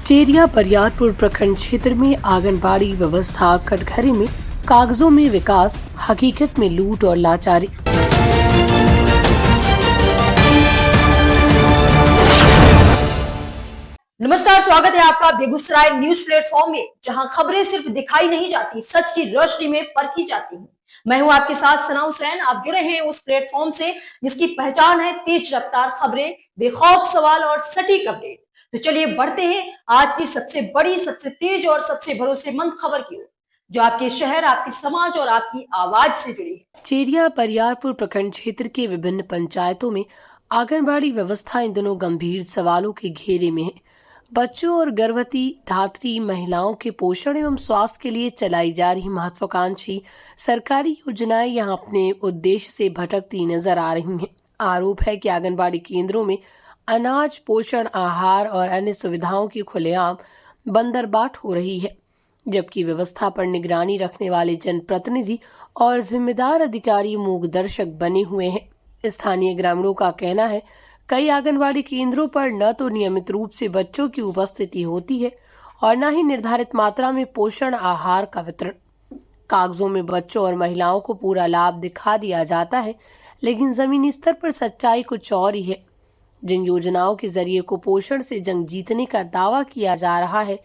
चेरिया बरियारपुर प्रखंड क्षेत्र में आंगनबाड़ी व्यवस्था कटघरे में कागजों में विकास, हकीकत में लूट और लाचारी। नमस्कार, स्वागत है आपका बेगूसराय न्यूज प्लेटफॉर्म में, जहां खबरें सिर्फ दिखाई नहीं जाती, सच की रोशनी में परखी जाती हैं। मैं हूं आपके साथ सना हुसैन। आप जुड़े हैं उस प्लेटफॉर्म से जिसकी पहचान है तेज रफ्तार खबरें, बेखौफ सवाल और सटीक अपडेट। तो चलिए बढ़ते हैं आज की सबसे बड़ी, सबसे तेज और सबसे भरोसेमंद खबर की ओर, जो आपके शहर, आपके समाज और आपकी आवाज से जुड़ी है। चेरिया बरियारपुर प्रखंड क्षेत्र के विभिन्न पंचायतों में आंगनबाड़ी व्यवस्था इन दिनों गंभीर सवालों के घेरे में है। बच्चों और गर्भवती धात्री महिलाओं के पोषण एवं स्वास्थ्य के लिए चलाई जा रही महत्वाकांक्षी सरकारी योजनाएं यहां अपने उद्देश्य से भटकती नजर आ रही हैं। आरोप है कि आंगनबाड़ी केंद्रों में अनाज, पोषण आहार और अन्य सुविधाओं की खुलेआम बंदरबाट हो रही है, जबकि व्यवस्था पर निगरानी रखने वाले जनप्रतिनिधि और जिम्मेदार अधिकारी मूकदर्शक बने हुए हैं। स्थानीय ग्रामीणों का कहना है, कई आंगनबाड़ी केंद्रों पर न तो नियमित रूप से बच्चों की उपस्थिति होती है और न ही निर्धारित मात्रा में पोषण आहार का वितरण। कागजों में बच्चों और महिलाओं को पूरा लाभ दिखा दिया जाता है, लेकिन जमीनी स्तर पर सच्चाई कुछ और ही है। जिन योजनाओं के जरिए कुपोषण से जंग जीतने का दावा किया जा रहा है,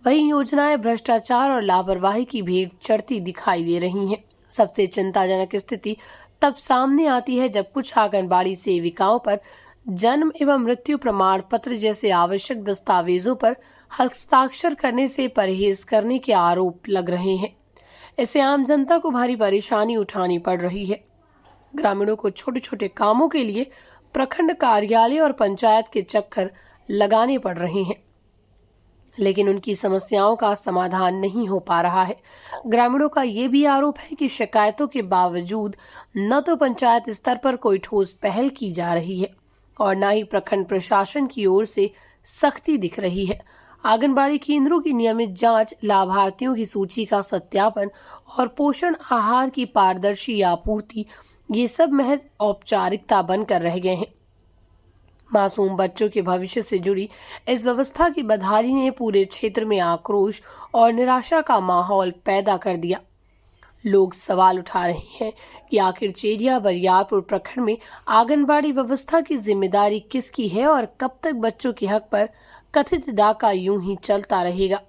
वही योजनाएं भ्रष्टाचार और लापरवाही की भेंट चढ़ती दिखाई दे रही हैं। सबसे चिंताजनक स्थिति तब सामने आती है जब कुछ आंगनबाड़ी सेविकाओं पर जन्म एवं मृत्यु प्रमाण पत्र जैसे आवश्यक दस्तावेजों पर हस्ताक्षर करने से परहेज करने के आरोप लग रहे हैं। इससे आम जनता को भारी परेशानी उठानी पड़ रही है। ग्रामीणों को छोटे छोटे कामों के लिए प्रखंड कार्यालय और पंचायत के चक्कर लगाने पड़ रहे हैं, लेकिन उनकी समस्याओं का समाधान नहीं हो पा रहा है। ग्रामीणों का ये भी आरोप है कि शिकायतों के बावजूद न तो पंचायत स्तर पर कोई ठोस पहल की जा रही है और न ही प्रखंड प्रशासन की ओर से सख्ती दिख रही है। आंगनबाड़ी केंद्रों की नियमित जांच, लाभार्थियों की सूची का सत्यापन और पोषण आहार की पारदर्शी आपूर्ति, ये सब महज औपचारिकता बनकर रह गए हैं। मासूम बच्चों के भविष्य से जुड़ी इस व्यवस्था की बदहाली ने पूरे क्षेत्र में आक्रोश और निराशा का माहौल पैदा कर दिया। लोग सवाल उठा रहे हैं कि आखिर चेरिया बरियारपुर प्रखंड में आंगनबाड़ी व्यवस्था की जिम्मेदारी किसकी है और कब तक बच्चों के हक पर कथित डाका यूं ही चलता रहेगा।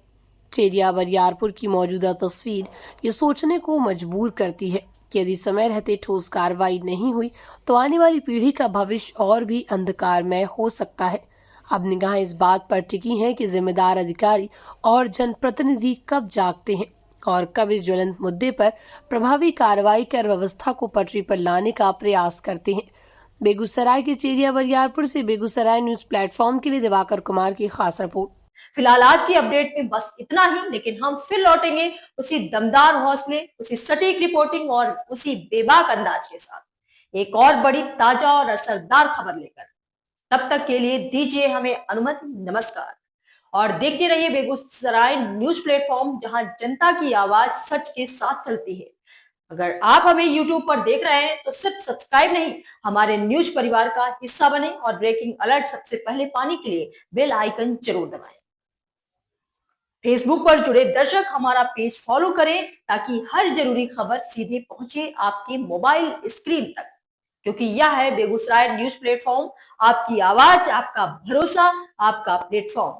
चेरिया बरियारपुर की मौजूदा तस्वीर ये सोचने को मजबूर करती है कि यदि समय रहते ठोस कार्रवाई नहीं हुई तो आने वाली पीढ़ी का भविष्य और भी अंधकारमय हो सकता है। अब निगाहें इस बात पर टिकी हैं कि जिम्मेदार अधिकारी और जनप्रतिनिधि कब जागते हैं और कब इस ज्वलंत मुद्दे पर प्रभावी कार्रवाई कर व्यवस्था को पटरी पर लाने का प्रयास करते हैं। बेगूसराय के चेरिया बरियारपुर से बेगूसराय न्यूज प्लेटफॉर्म के लिए दिवाकर कुमार की खास रिपोर्ट। फिलहाल आज की अपडेट में बस इतना ही, लेकिन हम फिर लौटेंगे उसी दमदार हौसले, उसी सटीक रिपोर्टिंग और उसी बेबाक अंदाज के साथ एक और बड़ी, ताजा और असरदार खबर लेकर। तब तक के लिए दीजिए हमें अनुमति। नमस्कार और देखते रहिए बेगूसराय न्यूज प्लेटफॉर्म, जहां जनता की आवाज सच के साथ चलती है। अगर आप हमें YouTube पर देख रहे हैं तो सिर्फ सब्सक्राइब नहीं, हमारे न्यूज परिवार का हिस्सा बने और ब्रेकिंग अलर्ट सबसे पहले पाने के लिए बेल आइकन जरूर दबाएं। फेसबुक पर जुड़े दर्शक हमारा पेज फॉलो करें ताकि हर जरूरी खबर सीधे पहुंचे आपके मोबाइल स्क्रीन तक, क्योंकि यह है बेगूसराय न्यूज प्लेटफॉर्म, आपकी आवाज, आपका भरोसा, आपका प्लेटफॉर्म।